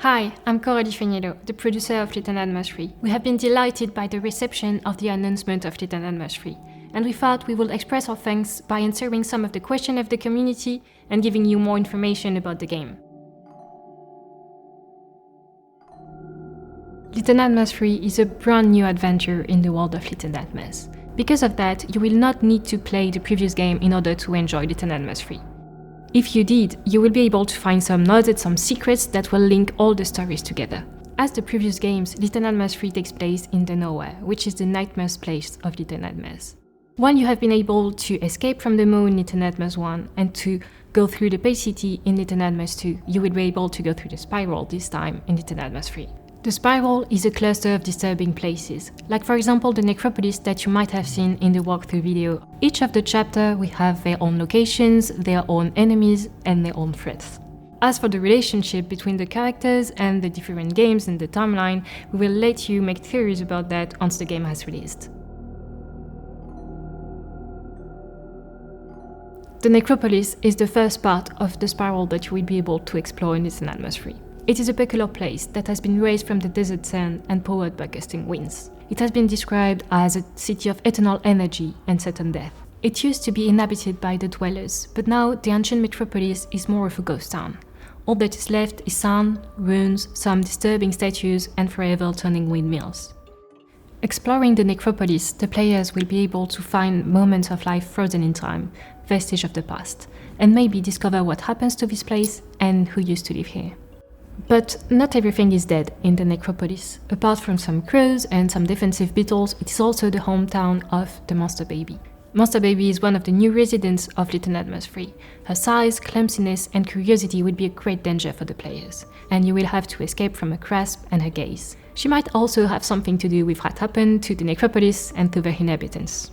Hi, I'm Coralie, the producer of Legendado 3. We have been delighted by the reception of the announcement of Legendado 3, and we thought we would express our thanks by answering some of the questions of the community and giving you more information about the game. Legendado 3 is a brand new adventure in the world of Legendado. Because of that, you will not need to play the previous game in order to enjoy Legendado 3. If you did, you will be able to find some nods and some secrets that will link all the stories together. As the previous games, Legendado 3 takes place in the nowhere, which is the nightmare's place of Legendado. While you have been able to escape from the moon in Legendado 1 and to go through the Pale City in Legendado 2, you will be able to go through the spiral this time in Legendado 3. The spiral is a cluster of disturbing places, like for example the necropolis that you might have seen in the walkthrough video. Each of the chapters will have their own locations, their own enemies, and their own threats. As for the relationship between the characters and the different games in the timeline, we will let you make theories about that once the game has released. The necropolis is the first part of the spiral that you will be able to explore in Legendado 3. It is a peculiar place that has been raised from the desert sand and powered by gusting winds. It has been described as a city of eternal energy and certain death. It used to be inhabited by the dwellers, but now the ancient metropolis is more of a ghost town. All that is left is sand, ruins, some disturbing statues, and forever turning windmills. Exploring the necropolis, the players will be able to find moments of life frozen in time, vestige of the past, and maybe discover what happens to this place and who used to live here. But not everything is dead in the necropolis. Apart from some crows and some defensive beetles, it is also the hometown of the Monster Baby. Monster Baby is one of the new residents of Legendado 3. Her size, clumsiness, and curiosity would be a great danger for the players, and you will have to escape from her grasp and her gaze. She might also have something to do with what happened to the necropolis and to the inhabitants.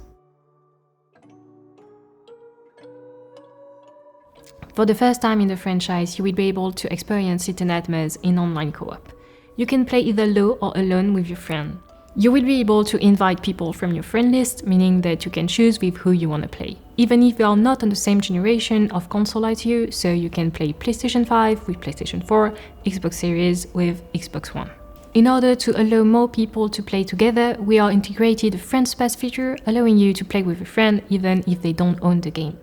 For the first time in the franchise, you will be able to experience Legendado in online co-op. You can play either low or alone with your friend. You will be able to invite people from your friend list, meaning that you can choose with who you want to play, even if they are not on the same generation of console as you, so you can play PlayStation 5 with PlayStation 4, Xbox Series with Xbox One. In order to allow more people to play together, we are integrated a Friends Pass feature, allowing you to play with a friend even if they don't own the game.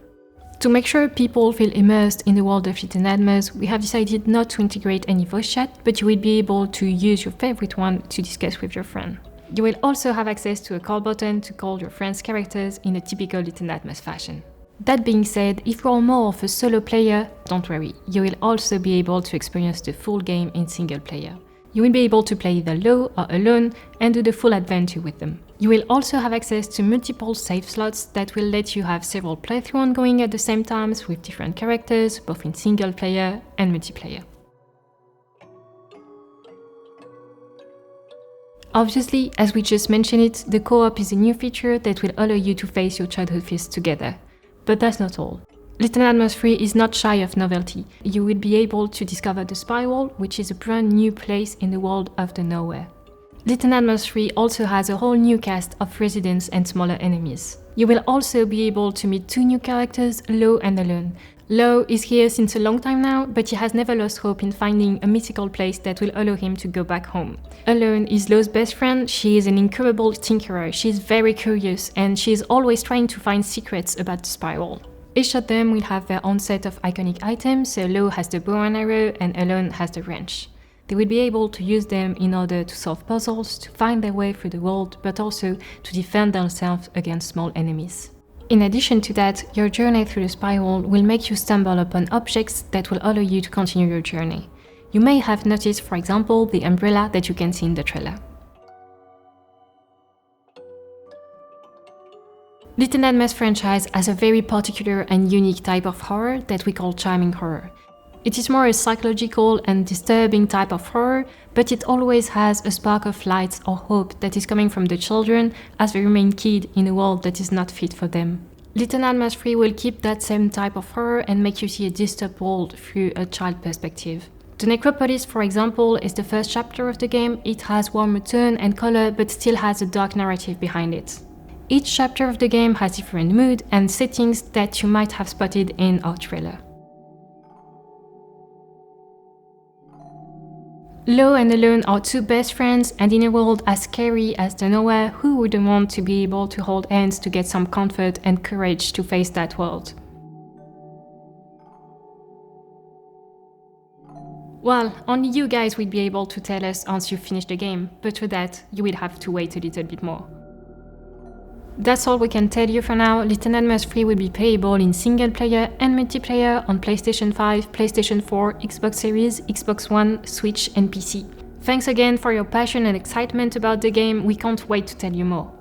To make sure people feel immersed in the world of Legendado, we have decided not to integrate any voice chat, but you will be able to use your favorite one to discuss with your friend. You will also have access to a call button to call your friends' characters in a typical Legendado fashion. That being said, if you are more of a solo player, don't worry, you will also be able to experience the full game in single player. You will be able to play either low or alone and do the full adventure with them. You will also have access to multiple save slots that will let you have several playthroughs ongoing at the same time with different characters, both in single player and multiplayer. Obviously, as we just mentioned it, the co-op is a new feature that will allow you to face your childhood fears together. But that's not all. Legendado 3 is not shy of novelty. You will be able to discover the spiral, which is a brand new place in the world of the nowhere. Legendado 3 also has a whole new cast of residents and smaller enemies. You will also be able to meet two new characters, Low and Alone. Low is here since a long time now, but he has never lost hope in finding a mythical place that will allow him to go back home. Alone is Low's best friend. She is an incredible tinkerer, she is very curious, and she is always trying to find secrets about the spiral. Each of them will have their own set of iconic items, so Low has the bow and arrow and Alone has the wrench. They will be able to use them in order to solve puzzles, to find their way through the world, but also to defend themselves against small enemies. In addition to that, your journey through the spiral will make you stumble upon objects that will allow you to continue your journey. You may have noticed, for example, the umbrella that you can see in the trailer. Legendado franchise has a very particular and unique type of horror that we call charming horror. It is more a psychological and disturbing type of horror, but it always has a spark of light or hope that is coming from the children as they remain kids in a world that is not fit for them. Legendado 3 will keep that same type of horror and make you see a disturbed world through a child perspective. The necropolis, for example, is the first chapter of the game. It has warmer tone and color, but still has a dark narrative behind it. Each chapter of the game has different mood and settings that you might have spotted in our trailer. Lo and Alone are two best friends, and in a world as scary as the nowhere, who wouldn't want to be able to hold hands to get some comfort and courage to face that world? Well, only you guys will be able to tell us once you finish the game, but for that, you will have to wait a little bit more. That's all we can tell you for now. Little Nightmares 3 will be playable in single player and multiplayer on PlayStation 5, PlayStation 4, Xbox Series, Xbox One, Switch and PC. Thanks again for your passion and excitement about the game, we can't wait to tell you more.